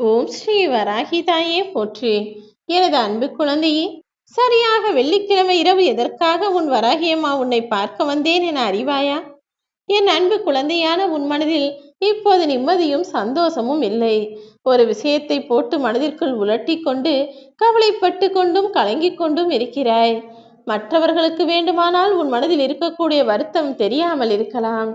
ஓம் ஸ்ரீ வராகி தாயே போற்றி. எனது அன்பு குழந்தையே, சரியாக வெள்ளிக்கிழமை இரவு எதற்காக உன் வராகியம்மா உன்னை பார்க்க வந்தேன் என அறிவாயா? என் அன்பு குழந்தையான உன் மனதில் இப்போது நிம்மதியும் சந்தோஷமும் இல்லை. ஒரு விஷயத்தை போட்டு மனதிற்குள் உலட்டி கொண்டு கவலைப்பட்டு கொண்டும் கலங்கிக் கொண்டும் இருக்கிறாய். மற்றவர்களுக்கு வேண்டுமானால் உன் மனதில் இருக்கக்கூடிய வருத்தம் தெரியாமல் இருக்கலாம்.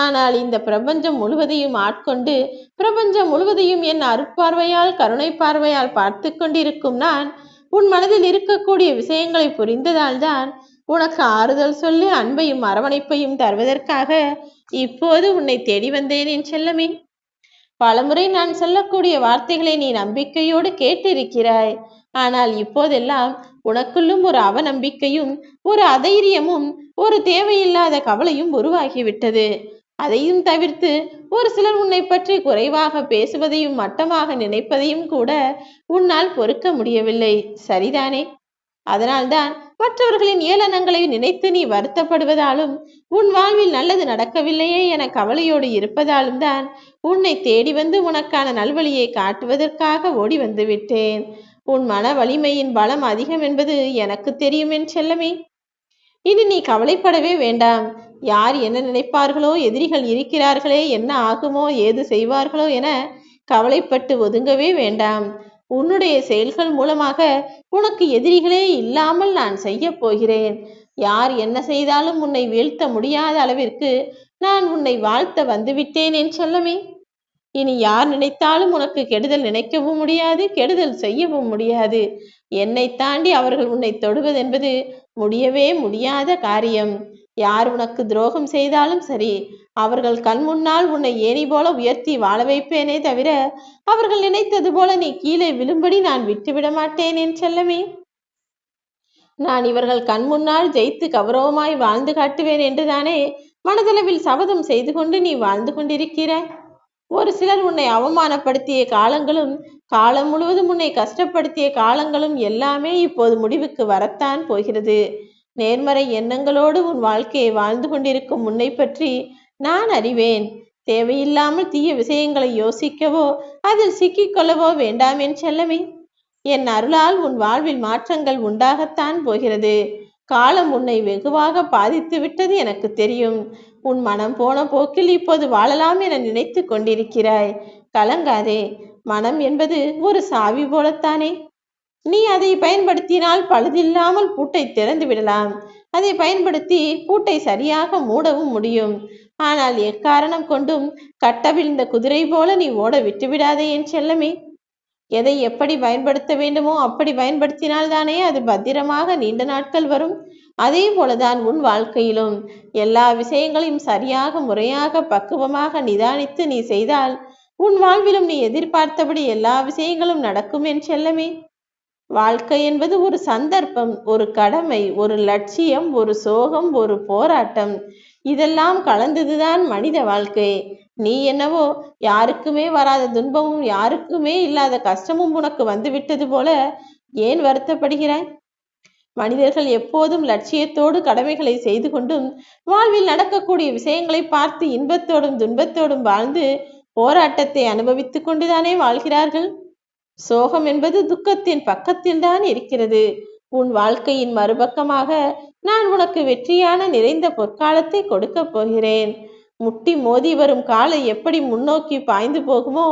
ஆனால் இந்த பிரபஞ்சம் முழுவதையும் ஆட்கொண்டு பிரபஞ்சம் முழுவதையும் என் அருட்பார்வையால் கருணை பார்வையால் பார்த்து கொண்டிருக்கும் நான் உன் மனதில் இருக்கக்கூடிய விஷயங்களை புரிந்ததால் தான் உனக்கு ஆறுதல் சொல்லி அன்பையும் அரவணைப்பையும் தருவதற்காக இப்போது உன்னை தேடி வந்தேன் என் செல்லமே. பலமுறை நான் சொல்லக்கூடிய வார்த்தைகளை நீ நம்பிக்கையோடு கேட்டிருக்கிறாய். ஆனால் இப்போதெல்லாம் உனக்குள்ளும் ஒரு அவநம்பிக்கையும் ஒரு அதைரியமும் ஒரு தேவையில்லாத கவலையும் உருவாகிவிட்டது. அதையும் தவிர்த்து ஒரு சிலர் உன்னை பற்றி குறைவாக பேசுவதையும் மட்டமாக நினைப்பதையும் கூட உன்னால் பொறுக்க முடியவில்லை, சரிதானே? அதனால்தான் மற்றவர்களின் ஏளனங்களை நினைத்து நீ வருத்தப்படுவதாலும் உன் வாழ்வில் நல்லது நடக்கவில்லையே என கவலையோடு இருப்பதாலும் தான் உன்னை தேடி வந்து உனக்கான நல்வழியை காட்டுவதற்காக ஓடி வந்து விட்டேன். உன் மன வலிமையின் பலம் அதிகம் என்பது எனக்கு தெரியும் என் செல்லமே. இனி நீ கவலைப்படவே வேண்டாம். யார் என்ன நினைப்பார்களோ, எதிரிகள் இருக்கிறார்களே, என்ன ஆகுமோ, ஏது செய்வார்களோ என கவலைப்பட்டு ஒதுங்கவே வேண்டாம். உன்னுடைய செயல்கள் மூலமாக உனக்கு எதிரிகளே இல்லாமல் நான் செய்ய போகிறேன். யார் என்ன செய்தாலும் உன்னை வீழ்த்த முடியாத அளவிற்கு நான் உன்னை வாழ்த்த வந்துவிட்டேன் என் செல்லமே. இனி யார் நினைத்தாலும் உனக்கு கெடுதல் நினைக்கவும் முடியாது, கெடுதல் செய்யவும் முடியாது. என்னை தாண்டி அவர்கள் உன்னை தொடுவதென்பது முடியவே முடியாத காரியம். யார் உனக்கு துரோகம் செய்தாலும் சரி, அவர்கள் கண் முன்னால் உன்னை ஏணி போல உயர்த்தி வாழ வைப்பேனே தவிர அவர்கள் நினைத்தது போல நீ கீழே விழும்படி நான் விட்டுவிட மாட்டேன் என் செல்லமே. நான் இவர்கள் கண் முன்னால் ஜெயித்து கௌரவமாய் வாழ்ந்து காட்டுவேன் என்றுதானே மனதளவில் சபதம் செய்து கொண்டு நீ வாழ்ந்து கொண்டிருக்கிறாய். ஒரு சிலர் உன்னை அவமானப்படுத்திய காலங்களும் காலம் முழுவதும் உன்னை கஷ்டப்படுத்திய காலங்களும் எல்லாமே இப்போது முடிவுக்கு வரத்தான் போகிறது. நேர்மறை எண்ணங்களோடு உன் வாழ்க்கையை வாழ்ந்து கொண்டிருக்கும் உன்னை பற்றி நான் அறிவேன். தேவையில்லாமல் தீய விஷயங்களை யோசிக்கவோ அதில் சிக்கிக்கொள்ளவோ வேண்டாம் என் செல்லமே. என் அருளால் உன் வாழ்வில் மாற்றங்கள் உண்டாகத்தான் போகிறது. காலம் உன்னை வெகுவாக பாதித்து விட்டது எனக்கு தெரியும். உன் மனம் போன போக்கில் இப்போது வாழலாம் என நினைத்து கொண்டிருக்கிறாய். கலங்காதே. மனம் என்பது ஒரு சாவி போலத்தானே. நீ அதை பயன்படுத்தினால் பழுதில்லாமல் பூட்டை திறந்து விடலாம். அதை பயன்படுத்தி பூட்டை சரியாக மூடவும் முடியும். ஆனால் எக்காரணம் கொண்டும் கட்டவிழ்ந்த குதிரை போல நீ ஓட விட்டுவிடாதே என் செல்லமே. எதை எப்படி பயன்படுத்த வேண்டுமோ அப்படி பயன்படுத்தினால் தானே அது பத்திரமாக நீண்ட நாட்கள் வரும். அதே போலதான் உன் வாழ்க்கையிலும் எல்லா விஷயங்களையும் சரியாக முறையாக பக்குவமாக நிதானித்து நீ செய்தால் உன் வாழ்விலும் நீ எதிர்பார்த்தபடி எல்லா விஷயங்களும் நடக்கும் என் செல்லமே. வாழ்க்கை என்பது ஒரு சந்தர்ப்பம், ஒரு கடமை, ஒரு லட்சியம், ஒரு சோகம், ஒரு போராட்டம், இதெல்லாம் கலந்ததுதான் மனித வாழ்க்கை. நீ என்னவோ யாருக்குமே வராத துன்பமும் யாருக்குமே இல்லாத கஷ்டமும் உனக்கு வந்துவிட்டது போல ஏன் வருத்தப்படுகிறாய்? மனிதர்கள் எப்போதும் லட்சியத்தோடு கடமைகளை செய்து கொண்டும் வாழ்வில் நடக்கக்கூடிய விஷயங்களை பார்த்து இன்பத்தோடும் துன்பத்தோடும் வாழ்ந்து போராட்டத்தை அனுபவித்துக் கொண்டுதானே வாழ்கிறார்கள். சோகம் என்பது துக்கத்தின் பக்கத்தில் தான் இருக்கிறது. உன் வாழ்க்கையின் மறுபக்கமாக நான் உனக்கு வெற்றியான நிறைந்த பொற்காலத்தை கொடுக்க போகிறேன். முட்டி மோதி வரும் காலை எப்படி முன்னோக்கி பாய்ந்து போகுமோ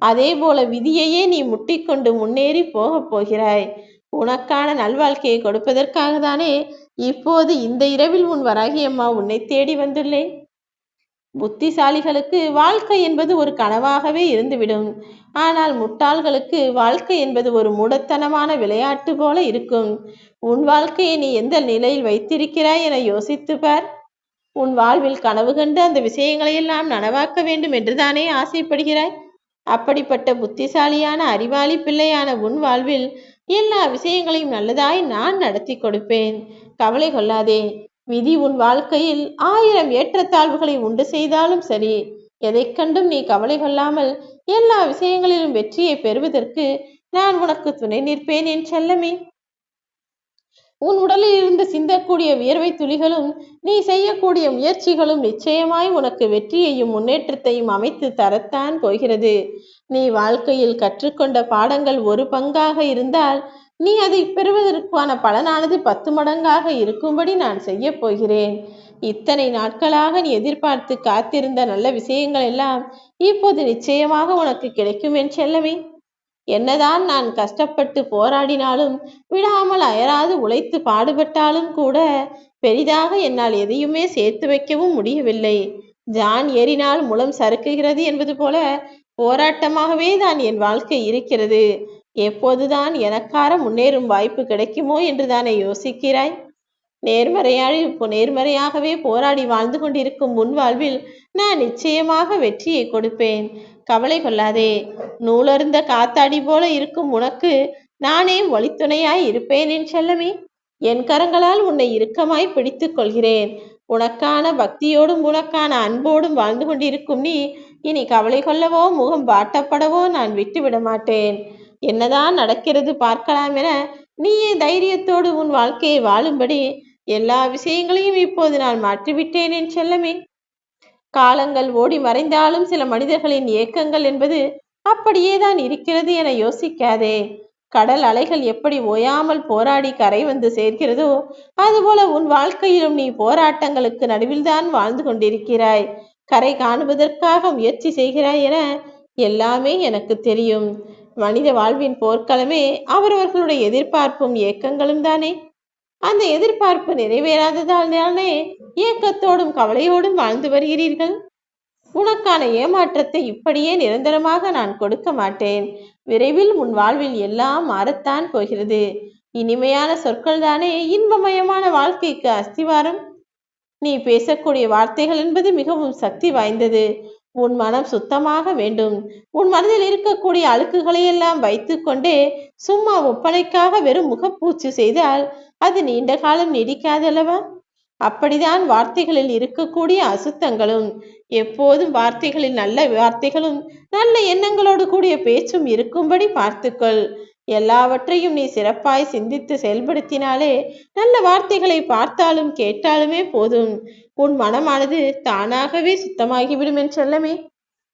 அதே போல விதியையே நீ முட்டிக்கொண்டு முன்னேறி போகப் போகிறாய். உனக்கான நல்வாழ்க்கையை கொடுப்பதற்காக தானே இப்போது இந்த இரவில் உன் வராகியம்மா உன்னை தேடி வந்துள்ளேன். புத்திசாலிகளுக்கு வாழ்க்கை என்பது ஒரு கனவாகவே இருந்துவிடும். ஆனால் முட்டாள்களுக்கு வாழ்க்கை என்பது ஒரு மூடத்தனமான விளையாட்டு போல இருக்கும். உன் வாழ்க்கையை நீ எந்த நிலையில் வைத்திருக்கிறாய் என யோசித்து பார். உன் வாழ்வில் கனவு கண்டு அந்த விஷயங்களையெல்லாம் நனவாக்க வேண்டும் என்றுதானே ஆசைப்படுகிறாய். அப்படிப்பட்ட புத்திசாலியான அறிவாளி பிள்ளையான உன் வாழ்வில் எல்லா விஷயங்களையும் நல்லதாய் நான் நடத்தி கொடுப்பேன். கவலை கொள்ளாதே. விதி உன் வாழ்க்கையில் 1000 ஏற்றத்தாழ்வுகளை உண்டு செய்தாலும் சரி, எதை கண்டும் நீ கவலை கொள்ளாமல் எல்லா விஷயங்களிலும் வெற்றியை பெறுவதற்கு நான் உனக்கு துணை நிற்பேன் என் செல்லமே. உன் உடலில் இருந்து சிந்தக்கூடிய வியர்வை துளிகளும் நீ செய்யக்கூடிய முயற்சிகளும் நிச்சயமாய் உனக்கு வெற்றியையும் முன்னேற்றத்தையும் அமைத்து தரத்தான் போகிறது. நீ வாழ்க்கையில் கற்றுக்கொண்ட பாடங்கள் ஒரு பங்காக இருந்தால் நீ அதை பெறுவதற்கான பலனானது 10 மடங்காக இருக்கும்படி நான் செய்ய போகிறேன். இத்தனை நாட்களாக நீ எதிர்பார்த்து காத்திருந்த நல்ல விஷயங்கள் எல்லாம் இப்போது நிச்சயமாக உனக்கு கிடைக்கும் என் செல்லமே. என்னதான் நான் கஷ்டப்பட்டு போராடினாலும் விடாமல் அயராது உழைத்து பாடுபட்டாலும் கூட பெரிதாக என்னால் எதையுமே சேர்த்து வைக்கவும் முடியவில்லை. ஜான் ஏறினால் முளம் சறுக்குகிறது என்பது போல போராட்டமாகவே தான் என் வாழ்க்கை இருக்கிறது. எப்போதுதான் எனக்கார முன்னேறும் வாய்ப்பு கிடைக்குமோ என்று தானே யோசிக்கிறாய்? நேர்மறையாகவே போராடி வாழ்ந்து கொண்டிருக்கும் முன் வாழ்வில் நான் நிச்சயமாக வெற்றியை கொடுப்பேன். கவலை கொள்ளாதே. நூலருந்த காத்தாடி போல இருக்கும் உனக்கு நானே வழித்துணையாய் இருப்பேன் என் செல்லமே. என் கரங்களால் உன்னை இறுக்கமாய் பிடித்துக் கொள்கிறேன். உனக்கான பக்தியோடும் உனக்கான அன்போடும் வாழ்ந்து கொண்டிருக்கும் நீ இனி கவலை கொள்ளவோ முகம் வாட்டப்படவோ நான் விட்டுவிட மாட்டேன். என்னதான் நடக்கிறது பார்க்கலாம் என நீயே தைரியத்தோடு உன் வாழ்க்கையை வாழும்படி எல்லா விஷயங்களையும் இப்போது நான் மாற்றிவிட்டேன் என் செல்லமே. காலங்கள் ஓடி மறைந்தாலும் சில மனிதர்களின் ஏக்கங்கள் என்பது அப்படியேதான் இருக்கிறது என யோசிக்காதே. கடல் அலைகள் எப்படி ஓயாமல் போராடி கரை வந்து சேர்க்கிறதோ அதுபோல உன் வாழ்க்கையிலும் நீ போராட்டங்களுக்கு நடுவில்தான் வாழ்ந்து கொண்டிருக்கிறாய். கரை காணுவதற்காக முயற்சி செய்கிறாய் என எல்லாமே எனக்கு தெரியும். மனித வாழ்வின் போர்க்களமே அவரவர்களுடைய எதிர்பார்ப்பும் ஏக்கங்களும் தானே. அந்த எதிர்பார்ப்பு நிறைவேறாததால் தானே ஏக்கத்தோடும் கவலையோடும் வாழ்ந்து வருகிறீர்கள். உனக்கான ஏமாற்றத்தை இப்படியே நிரந்தரமாக நான் கொடுக்க மாட்டேன். விரைவில் உன் வாழ்வில் எல்லாம் மாறத்தான் போகிறது. இனிமையான சொற்கள் தானே இன்பமயமான வாழ்க்கைக்கு அஸ்திவாரம். நீ பேசக்கூடிய வார்த்தைகள் என்பது மிகவும் சக்தி வாய்ந்தது. உன் மனம் சுத்தமாக வேண்டும். உன் மனதில் இருக்கக்கூடிய அழுக்குகளை எல்லாம் வைத்து கொண்டே சும்மா ஒப்பனைக்காக வெறும் முகப்பூச்சு செய்தால் அது நீண்ட காலம் நீடிக்காதல்லவா? அப்படிதான் வார்த்தைகளில் இருக்கக்கூடிய அசுத்தங்களும். எப்போதும் வார்த்தைகளில் நல்ல வார்த்தைகளும் நல்ல எண்ணங்களோடு கூடிய பேச்சும் இருக்கும்படி பார்த்துக்கொள். எல்லாவற்றையும் நீ சிறப்பாய் சிந்தித்து செயல்படுத்தினாலே நல்ல வார்த்தைகளை பார்த்தாலும் கேட்டாலுமே போதும். உன் மனமானது தானாகவே சுத்தமாகிவிடும் என் செல்லமே.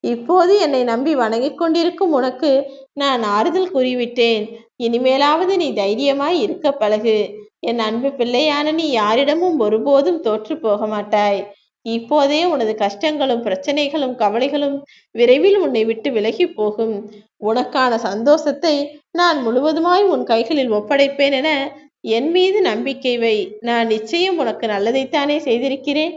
இப்போது என்னை நம்பி வணங்கிக் கொண்டிருக்கும் உனக்கு நான் ஆறுதல் கூறிவிட்டேன். இனிமேலாவது நீ தைரியமாய் இருக்க பழகு. என் அன்பு பிள்ளையான நீ யாரிடமும் ஒருபோதும் தோற்று போக மாட்டாய். இப்போதே உனது கஷ்டங்களும் பிரச்சனைகளும் கவலைகளும் விரைவில் உன்னை விட்டு விலகி போகும். உனக்கான சந்தோஷத்தை நான் முழுவதுமாய் உன் கைகளில் ஒப்படைப்பேன் என என் மீது நம்பிக்கை வை. நான் நிச்சயம் உனக்கு நல்லதைத்தானே செய்திருக்கிறேன்.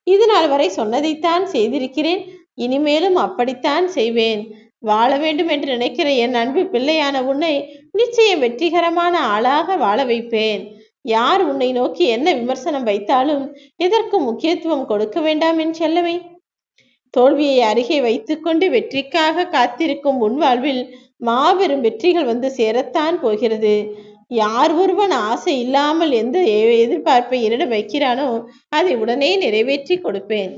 இது நாள் வரை சொன்னதைத்தான் செய்திருக்கிறேன். இனிமேலும் அப்படித்தான் செய்வேன். வாழ வேண்டும் என்று நினைக்கிற என் அன்பு பிள்ளையான உன்னை நிச்சயம் வெற்றிகரமான ஆளாக வாழ வைப்பேன். யார் உன்னை நோக்கி என்ன விமர்சனம் வைத்தாலும் எதற்கு முக்கியத்துவம் கொடுக்க வேண்டாம் என் செல்லமே. தோல்வியை அருகே வைத்துக்கொண்டு வெற்றிக்காக காத்திருக்கும் உன் வாழ்வில் மாபெரும் வெற்றிகள் வந்து சேரத்தான் போகிறது. யார் ஒருவன் ஆசை இல்லாமல் எந்த எதிர்பார்ப்பை என்னிடம் வைக்கிறானோ அதை உடனே நிறைவேற்றி கொடுப்பேன்.